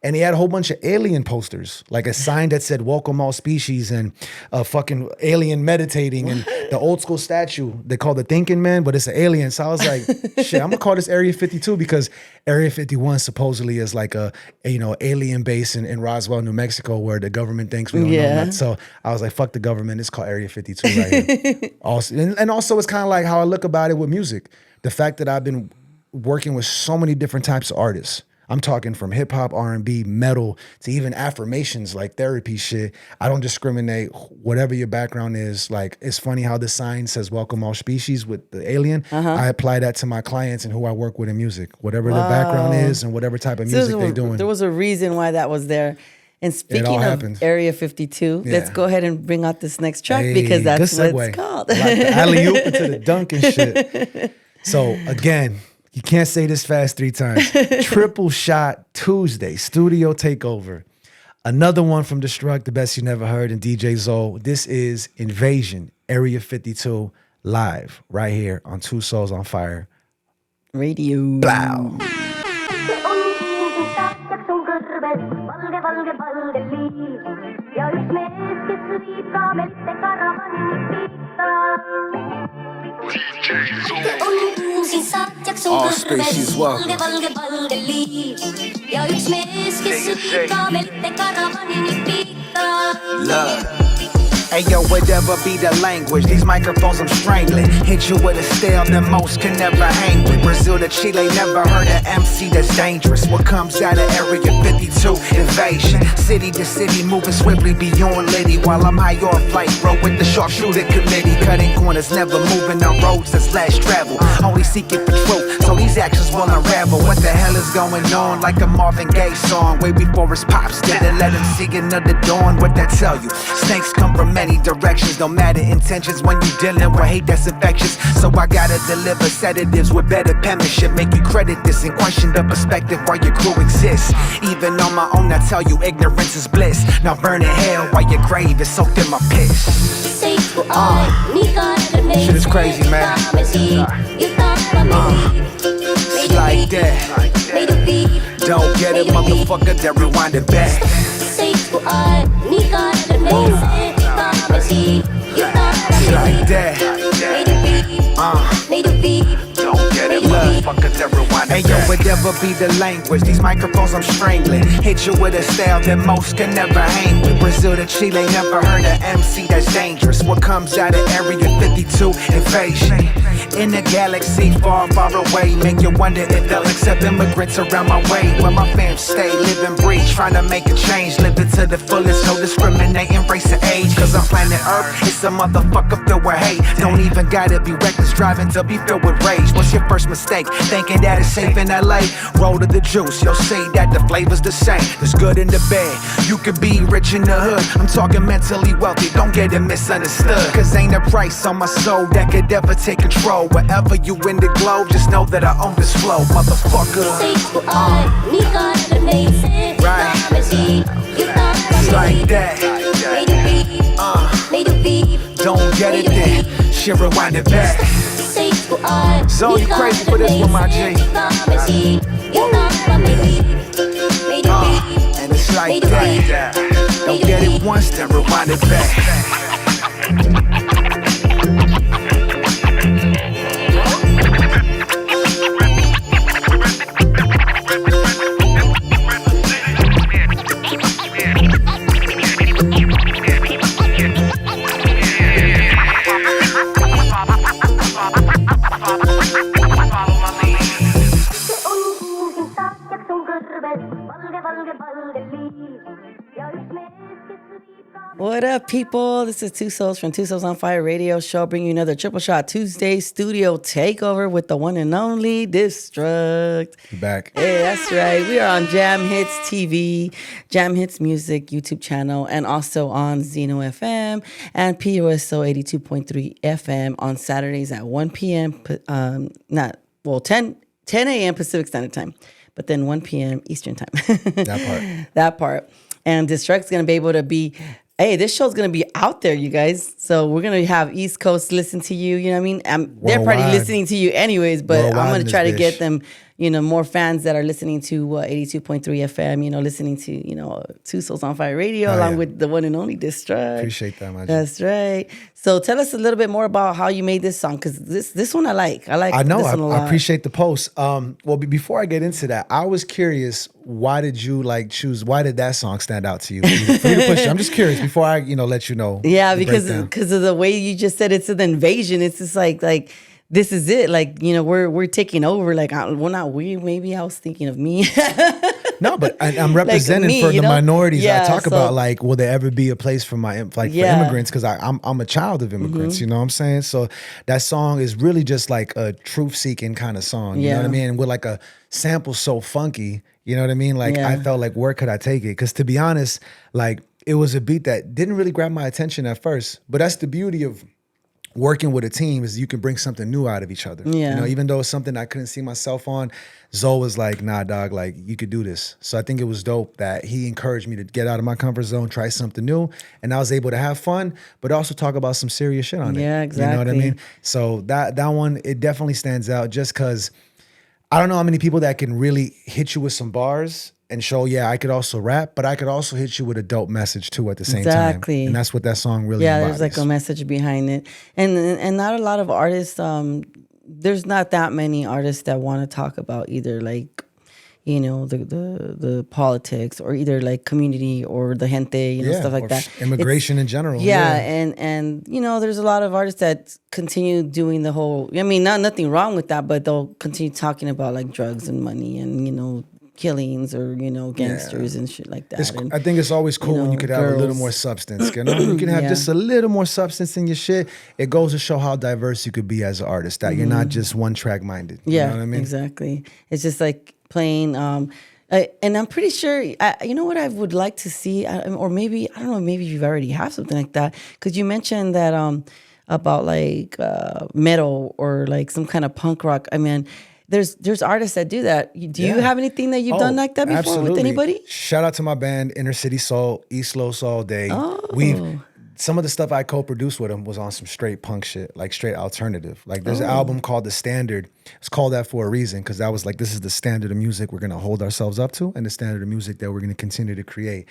And he had a whole bunch of alien posters, like a sign that said "Welcome all species" and a fucking alien meditating, and the old school statue they call the Thinking Man, but it's an alien. So I was like, shit, I'm gonna call this Area 52 because Area 51 supposedly is like a alien base in Roswell, New Mexico, where the government thinks we don't know that. So I was like, fuck the government, it's called Area 52 right here. Also, and also it's kind of like how I look about it with music. The fact that I've been working with so many different types of artists. I'm talking from hip hop, R&B, metal, to even affirmations like therapy shit. I don't discriminate. Whatever your background is, like, it's funny how the sign says "Welcome all species" with the alien. I apply that to my clients and who I work with in music. Whatever their background is and whatever type of music they're doing.
There was a reason why that was there. And speaking of Area 52, let's go ahead and bring out this next track because that's what it's called.
Like the alley-oop into the dunk and shit. So again, you can't say this fast 3 times. Triple Shot Tuesday, studio takeover. Another one from Destruct, the best you never heard, and DJ Zoe. This is Invasion, Area 52, live, right here on Two Souls on Fire
Radio.
Blow. All species welcome.
Love. Hey yo, whatever be the language, these microphones I'm strangling. Hit you with a style that most can never hang with. Brazil to Chile, never heard an MC that's dangerous. What comes out of Area 52, invasion. City to city, moving swiftly beyond Liddy. While I'm high on flight, bro, with the sharpshooter committee. Cutting corners, never moving on roads that's less travel. Only seeking for truth, so these actions will unravel. What the hell is going on? Like a Marvin Gaye song, way before his pops didn't let him see another dawn. What that tell you? Snakes come from many directions, no matter intentions when you dealing with hate that's infectious. So I gotta deliver sedatives with better penmanship. Make you credit this and question the perspective while your crew exists. Even on my own, I tell you ignorance is bliss. Now burn in hell while your grave is soaked in my piss. Shit is crazy, man. It's like that. Don't get it, motherfucker, then rewind it back. It's like that. Don't get it, motherfucker, then rewind it back. Hey yo, whatever be the language, these microphones I'm strangling. Hit you with a style that most can never hang with. Brazil to Chile, never heard an MC that's dangerous. What comes out of Area 52 invasion? In a galaxy far, far away, make you wonder if they'll accept immigrants around my way. Where my fam stay, live and breathe, trying to make a change. Live it to the fullest, no discriminating race or age. Cause on planet Earth, it's a motherfucker filled with hate. Don't even gotta be reckless driving to be filled with rage. What's your first mistake? Thinking that it's safe in LA? Roll to the juice, you'll see that the flavor's the same. There's good in the bad, you could be rich in the hood. I'm talking mentally wealthy, don't get it misunderstood. Cause ain't a price on my soul that could ever take control. Wherever you in the globe, just know that I own this flow, motherfucker. Right. It's like that. Don't get it then, shit rewind it back. So you crazy for this one, my G. And it's like that. Don't get it once, then rewind it back.
What up, people? This is Two Souls from Two Souls on Fire Radio Show, bringing you another Triple Shot Tuesday studio takeover with the one and only Destruct.
Back.
Hey, that's right. We are on Jam Hits TV, Jam Hits Music YouTube channel, and also on Zeno FM and POSO 82.3 FM on Saturdays at 1 p.m. 10 a.m. Pacific Standard Time, but then 1 p.m. Eastern Time. That part. And Destruct's going to be able to be... Hey, this show's going to be out there, you guys. So we're going to have East Coast listen to you. You know what I mean? They're probably listening to you anyways, but I'm going to try to get them, more fans that are listening to 82.3 FM, listening to, Two Souls on Fire Radio along with the one and only Destruct.
Appreciate that, my
That's right. So tell us a little bit more about how you made this song, because this one I like. I know, this one a lot.
I appreciate the post. Well, before I get into that, I was curious, why did you choose? Why did that song stand out to you? For you to push it, I'm just curious before I let you know.
Yeah, because of the way you just said it's an invasion. It's just like this is it. We're taking over. Not we. Maybe I was thinking of me.
No, but I'm representing for the minorities. I talk about will there ever be a place for for immigrants? Because I'm a child of immigrants. You know what I'm saying? So that song is really just like a truth seeking kind of song. You know what I mean? And with a sample so funky. You know what I mean? I felt where could I take it? Because to be honest, it was a beat that didn't really grab my attention at first. But that's the beauty of working with a team, is you can bring something new out of each other. Yeah. Even though it's something I couldn't see myself on, Zoe was like, nah, dog, you could do this. So I think it was dope that he encouraged me to get out of my comfort zone, try something new. And I was able to have fun, but also talk about some serious shit on it.
Yeah, exactly.
You know what I mean? So that one, it definitely stands out just because I don't know how many people that can really hit you with some bars and show, I could also rap, but I could also hit you with a dope message too at the same time. And that's what that song really embodies.
There's a message behind it. And not a lot of artists, there's not that many artists that want to talk about either the politics or either community or the gente, stuff like that.
Immigration in general.
And there's a lot of artists that continue doing the whole, nothing wrong with that, but they'll continue talking about drugs and money and, killings or, gangsters and shit like that.
I think it's always cool when you could have a little more substance, You can have just a little more substance in your shit. It goes to show how diverse you could be as an artist, that you're not just one track minded. You know what I mean?
Exactly. It's just playing, and I'm pretty sure, you know what I would like to see, or maybe, I don't know, maybe you already have something like that, because you mentioned that about metal or some kind of punk rock. I mean, there's artists that do that. Do you have anything that you've done like that before with anybody?
Shout out to my band, Inner City Soul, East Los all day. We've some of the stuff I co-produced with him was on some straight punk shit, like straight alternative. Like there's an album called The Standard. It's called that for a reason, because that was like, this is the standard of music we're gonna hold ourselves up to, and the standard of music that we're gonna continue to create.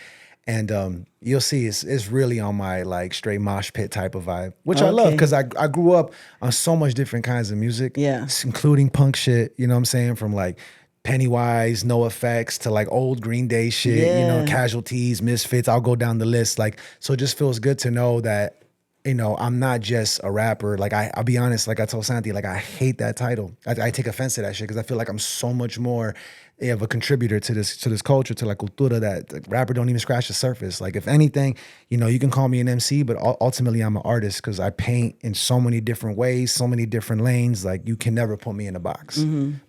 And you'll see it's really on my like straight mosh pit type of vibe, which I love, because I grew up on so much different kinds of music, including punk shit, you know what I'm saying, from like Pennywise, No Effects to like old Green Day shit, you know, Casualties, Misfits. I'll go down the list. Like, so it just feels good to know that, you know, I'm not just a rapper. Like I'll be honest, like I told Santi, like I hate that title. I take offense to that shit because I feel like I'm so much more of a contributor to this culture, to la cultura, that the rapper don't even scratch the surface. Like if anything, you know, you can call me an MC, but ultimately I'm an artist because I paint in so many different ways, so many different lanes. Like you can never put me in a box.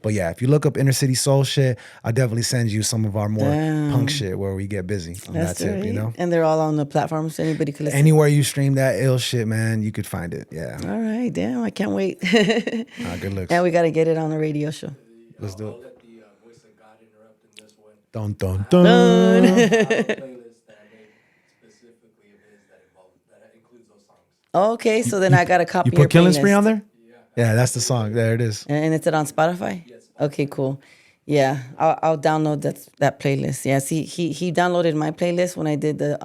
But yeah, if you look up inner city soul shit, I'll definitely send you some of our more punk shit where we get busy on that tip, you know?
And they're all on the platforms, so anybody can listen.
Anywhere you stream that ill shit, man, you could find it. Yeah.
All right, damn, I can't wait.
Good looks.
Yeah, we got to get it on the radio show.
Let's do it.
Dun,
dun, dun.
playlist that I made specifically of his that includes those songs.
Okay, so then I got to copy
You
your
put Killing
playlist.
Spree on there? Yeah, that's the song. There it is.
And is it on Spotify? Yes. Okay, cool. Yeah, I'll download that playlist. Yeah, see, he downloaded my playlist when I did the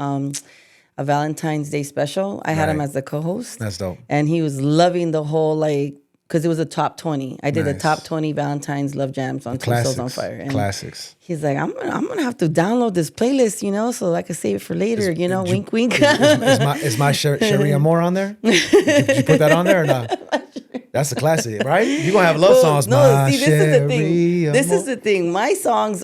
a Valentine's Day special. I had him as the co-host.
That's dope.
And he was loving the whole like, because it was a top 20. I did the
Nice.
top 20 Valentine's love jams on Two Souls on Fire. And
Classics.
he's like, I'm gonna have to download this playlist, you know, so I can save it for later, you know, wink, wink.
Is my Cherie Amour on there? Did you put that on there or not? That's a classic, right? You're going to have love songs.
No, see, this is the thing.
Cherie
This
Amour.
is the thing. My songs,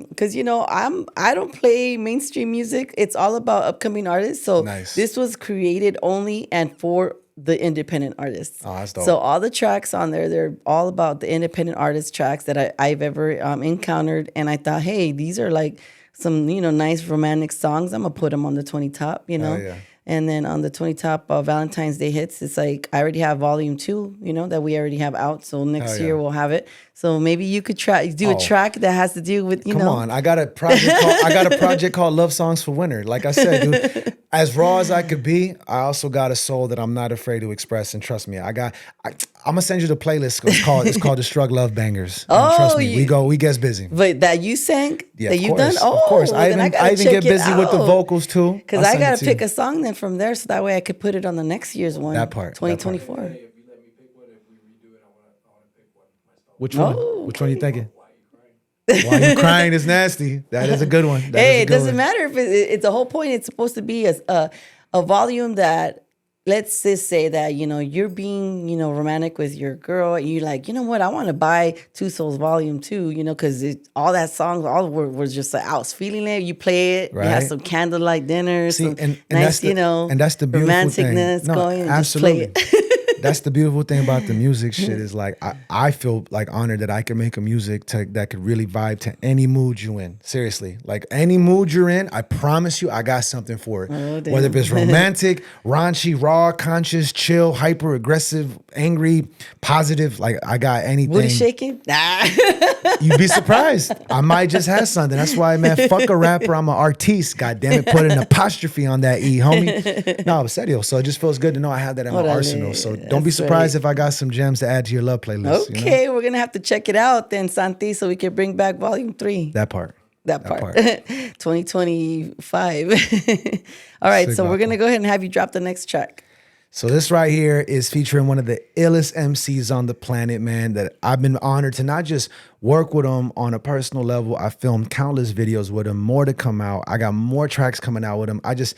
because you know, I don't play mainstream music. It's all about upcoming artists. So
Nice.
this was created only and for the independent artists.
Oh, that's dope.
So all the tracks on there, they're all about the independent artist tracks that I've ever encountered. And I thought, hey, these are like some, you know, nice romantic songs. I'm gonna put them on the 20 top, you know.
yeah.
And then on the 20 top Valentine's Day hits, it's like I already have volume 2, you know, that we already have out. So next year we'll have it. So maybe you could do a track that has to do with, you
Come
know.
on, I got a project called Love Songs for Winter. Like I said, dude, as raw as I could be, I also got a soul that I'm not afraid to express. And trust me, I'm gonna send you the playlist. It's called the Strug Love Bangers. And trust me, we gets busy.
But that you sang,
Yeah,
that
of
you
course,
done. Oh,
of course. I
then
even
gotta check
get
it
busy with the
out.
vocals too.
Because
I'll
I
send
gotta
it to you.
pick a song then from there, so that way I could put it on the next year's one.
That part.
2024.
If you let me pick one, if we redo it, I want to pick one myself.
Which one?
Oh,
Which one are you thinking? Why You Crying is nasty. That is a good one.
Hey, it doesn't matter if it's the whole point. It's supposed to be a volume that, let's just say that, you know, you're being, you know, romantic with your girl. And you're like, you know what? I want to buy Two Souls Volume 2, you know, because all that songs, all was just like, I was feeling it. You play it.
Right.
You have some candlelight dinner.
See,
some
and
nice,
that's the,
you know,
and that's the beautiful
romanticness
thing. No,
going. And
absolutely.
just play it.
That's the beautiful thing about the music shit is like I feel like honored that I can make a music that could really vibe to any mood you in. Seriously, like any mood you're in, I promise you, I got something for it.
Oh, damn.
Whether it's romantic, raunchy, raw, conscious, chill, hyper aggressive, angry, positive, like I got anything.
Booty shaking? Nah.
You'd be surprised. I might just have something. That's why, man, fuck a rapper. I'm an artiste. God damn it. Put an apostrophe on that E, homie. No, serio. So it just feels good to know I have that in my
Órale.
arsenal. So don't be
That's
surprised
right.
if I got some gems to add to your love playlist.
Okay,
You know?
we're going to have to check it out then, Santi, so we can bring back Volume 3.
That part.
That part. 2025. All right,
Sick
so we're
vato.
going to go ahead and have you drop the next track.
So this right here is featuring one of the illest MCs on the planet, man, that I've been honored to not just work with him on a personal level. I filmed countless videos with him, more to come out. I got more tracks coming out with him. I just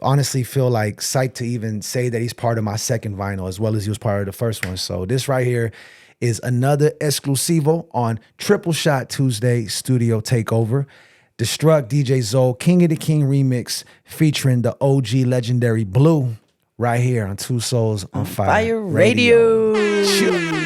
honestly feel like psyched to even say that he's part of my second vinyl as well as he was part of the first one. So this right here is another exclusivo on Triple Shot Tuesday Studio Takeover. Destruct DJ Zoe, King of the King remix featuring the OG legendary Blue right here on Two Souls on Fire.
Fire Radio.
Are you ready?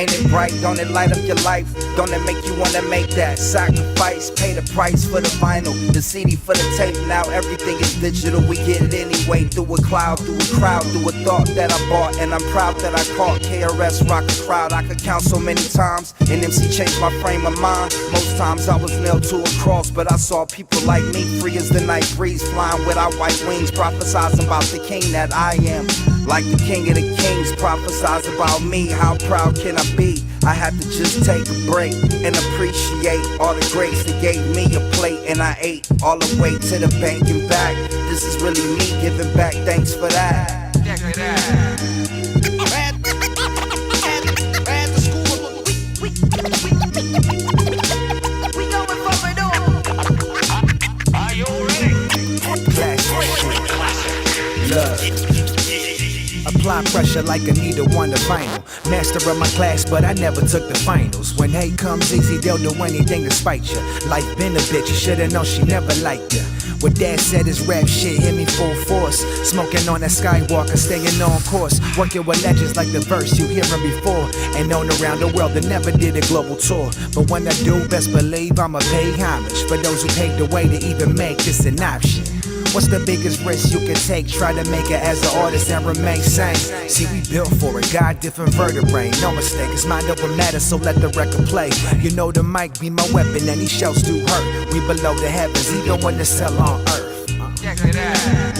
Ain't it bright? Don't it light up your life? Don't it make you wanna make that sacrifice? Pay the price for the vinyl, the CD for the tape. Now everything is digital, we get it anyway. Through a cloud, through a crowd, through a thought that I bought. And I'm proud that I caught KRS rock the crowd. I could count so many times, and MC changed my frame of mind. Most times I was nailed to a cross, but I saw people like me, free as the night breeze, flying with our white wings, prophesizing about the king that I am. Like the king of the kings, prophesize about me. How proud can I be? I had to just take a break and appreciate all the grace that gave me a plate, and I ate all the way to the bank and back. This is really me giving back, thanks for that.
Are you ready?
Apply pressure like Anita won the vinyl. Master of my class, but I never took the finals. When hate comes easy, they'll do anything to spite you. Life been a bitch, you should've known she never liked you. What dad said is rap shit hit me full force. Smoking on that Skywalker, staying on course. Working with legends like the verse you hear them before. And known around the world that never did a global tour. But when I do, best believe I'ma pay homage for those who paved the way to even make this an option. What's the biggest risk you can take? Try to make it as an artist and remain sane. See, we built for it, God different vertebrae. No mistake, it's mind over matter, so let the record play. You know the mic be my weapon, any shells do hurt. We below the heavens, even when it's hell on earth.
Check it out.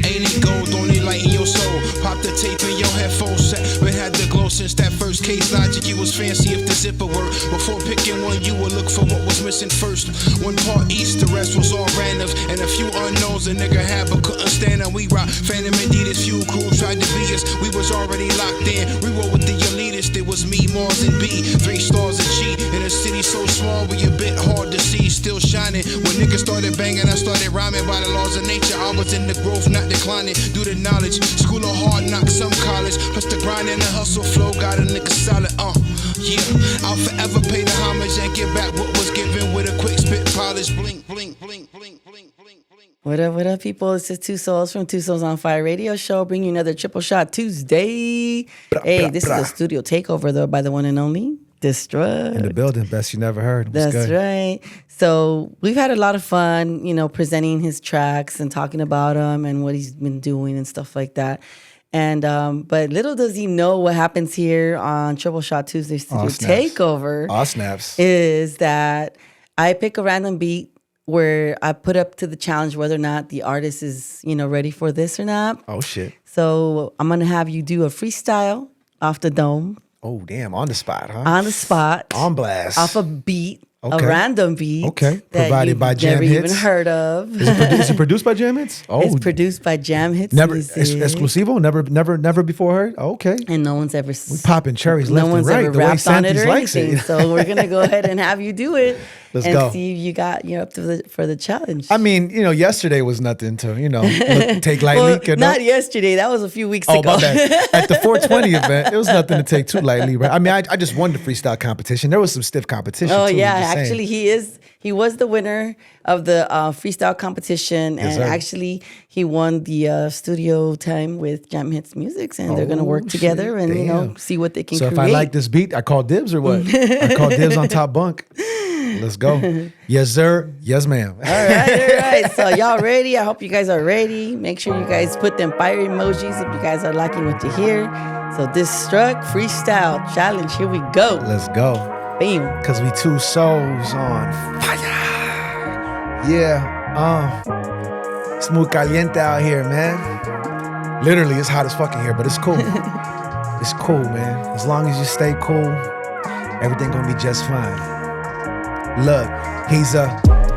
Ain't it gold, only light in your soul. Pop the tape in your headphones set. But had the glow since that first case. Logic, you was fancy if the zipper worked. Before picking one, you would look for what was missing first. One part east, the rest was all randoms. And a few unknowns a nigga had but couldn't stand them. We rock Phantom Adidas, few crew tried to be us. We was already locked in. We roll with the elitist. It was me, Mars, and B. 3 stars and G. In a city so small, we a bit hard to see. Still shining. When niggas started banging, I started rhyming by the laws of nature. I was in the growth, not declining. Due to knowledge, school of hard knocks, some college. Plus the grind and the hustle flow got a nigga solid. Yeah, I'll forever pay the homage and give back what was given with a quick spit polish. Blink, blink, blink, blink, blink, blink, blink.
What up, people? It's just Two Souls from Two Souls on Fire Radio Show, bringing you another Triple Shot Tuesday. This is a studio takeover, though, by the one and only Destruct.
In the building, best you never heard.
That's good. Right. So we've had a lot of fun, presenting his tracks and talking about him and what he's been doing and stuff like that. And but little does he know what happens here on Triple Shot Tuesday Studio Takeover.
Snaps.
Is that I pick a random beat where I put up to the challenge whether or not the artist is, ready for this or not.
Oh, shit.
So I'm going to have you do a freestyle off the dome.
Oh, damn. On the spot, huh?
On the spot.
On blast.
Off a beat.
Okay.
A random beat.
Okay.
That
Provided by
never
Jamhits.
even heard of.
Is it produced by Jamhits? Oh.
It's produced by Jamhits.
Never exclusivo? Never before heard? Oh, okay.
And no one's ever...
We popping cherries left and right.
No one's ever rapped on it or anything. So we're going to go ahead and have you do it.
Let's go.
See if you're up to for the challenge.
I mean, yesterday was nothing to, take lightly.
Well, not yesterday. That was a few weeks ago.
Oh, my bad. At the 420 event, it was nothing to take too lightly, right? I mean, I just won the freestyle competition. There was some stiff competition,
too. Oh,
yeah.
Actually, he was the winner of the freestyle competition.
Yes,
and
sir.
actually, he won the studio time with Jamhitzmusic. And they're going to work together and, see what they can create.
So if I like this beat, I call dibs or what? I call dibs on top bunk. Let's go. Yes, sir. Yes, ma'am.
All right. So y'all ready? I hope you guys are ready. Make sure you guys put them fire emojis if you guys are liking what you hear. So Destruct Freestyle Challenge. Here we go.
Let's go.
Bam.
Because we two souls on fire. Yeah. It's muy caliente out here, man. Literally, it's hot as fucking here, but it's cool. It's cool, man. As long as you stay cool, everything gonna be just fine. Look, he's a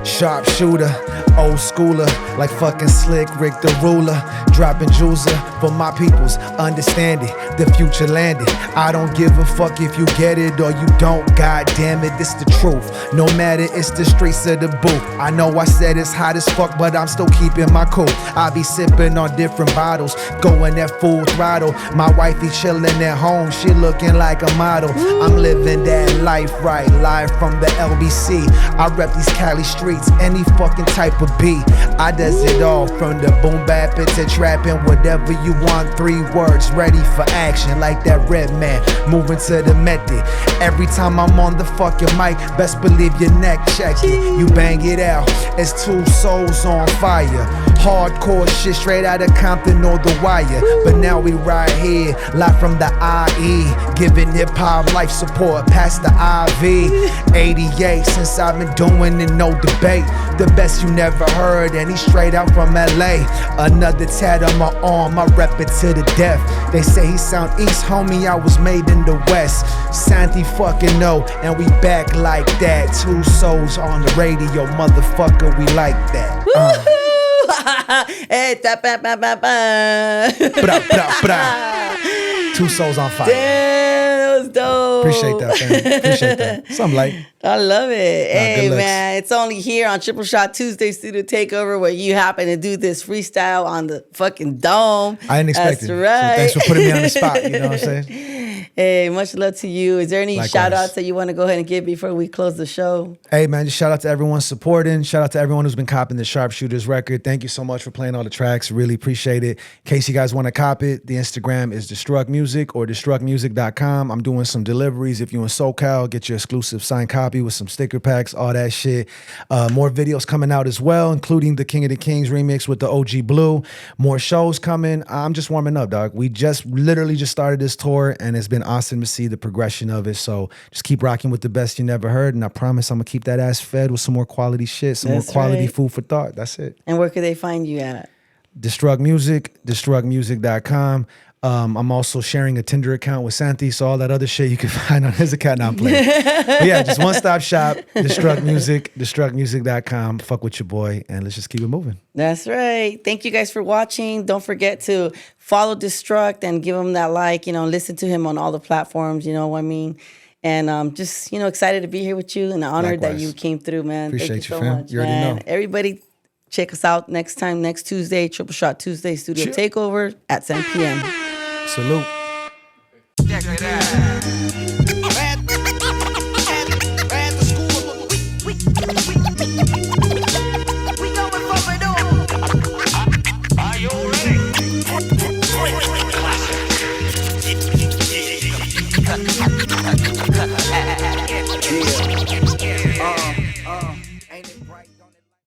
sharpshooter, old schooler, like fucking Slick Rick the Ruler. dropping jewels for my peoples. Understand it, the future landed. I don't give a fuck if you get it or you don't. God damn it, this the truth. No matter, it's the streets of the booth. I know I said it's hot as fuck, but I'm still keeping my cool. I be sipping on different bottles, going at full throttle. My wifey chilling at home, she looking like a model. I'm living that life right, live from the LBC. I rep these Cali streets, any fucking type of beat. I does it all, from the boom bap to trapping, whatever you want. 3 words, ready for action, like that red man moving to the method. Every time I'm on the fucking mic, best believe your neck check it. You bang it out, it's 2 souls on fire. Hardcore shit straight out of Compton or The Wire. But now we right here, live from the IE, giving hip hop life support past the IV. 88 since I've been doing it, no debate. The best you never heard, and he's straight out from LA. Another tat on my arm, I rep it to the death. They say he sound East, homie, I was made in the West. Santi fucking no, and we back like that. 2 souls on the radio, motherfucker, we like that.
Hey, da, ba, ba, ba, ba.
Bra, bra, bra. 2 souls on fire.
Damn, that was dope.
Appreciate that, fam. Appreciate that. Something like.
I love it. Hey,
good looks.
man, it's only here on Triple Shot Tuesday Studio Takeover where you happen to do this freestyle on the fucking dome.
I didn't expect
That's
it.
right.
So thanks for putting me on the spot. You know what I'm saying?
Hey, much love to you. Is there any
Likewise.
shout outs that you want to go ahead and give before we close the show?
Hey, man, just shout out to everyone supporting. Shout out to everyone who's been copping the Sharpshooters record. Thank you so much for playing all the tracks. Really appreciate it. In case you guys want to cop it, the Instagram is Destruct Music or destructmusic.com. I'm doing some deliveries. If you're in SoCal, get your exclusive signed copy with some sticker packs, all that shit. More videos coming out as well, including the King of the Kings remix with the OG Blue. More shows coming. I'm just warming up, dog. We just literally just started this tour, and it's been awesome to see the progression of it. So just keep rocking with the best you never heard, and I promise I'm gonna keep that ass fed with some more quality shit, some
That's
more quality
right.
food for thought. That's it.
And where could they find you at?
Destruct Music, destructmusic.com. I'm also sharing a Tinder account with Santi, so all that other shit you can find on his account. Now I'm playing. But yeah, just one-stop shop, Destruct Music, destructmusic.com. Fuck with your boy, and let's just keep it moving.
That's right. Thank you guys for watching. Don't forget to follow Destruct and give him that like, listen to him on all the platforms, you know what I mean? And just, excited to be here with you and honored that
Likewise.
you came through, man.
Appreciate
Thank you
you,
so
fam.
much,
You already
man.
know.
Everybody check us out next Tuesday, Triple Shot Tuesday Studio
Sure.
Takeover at 10 p.m.
Salute.
Are you ready?
Yeah.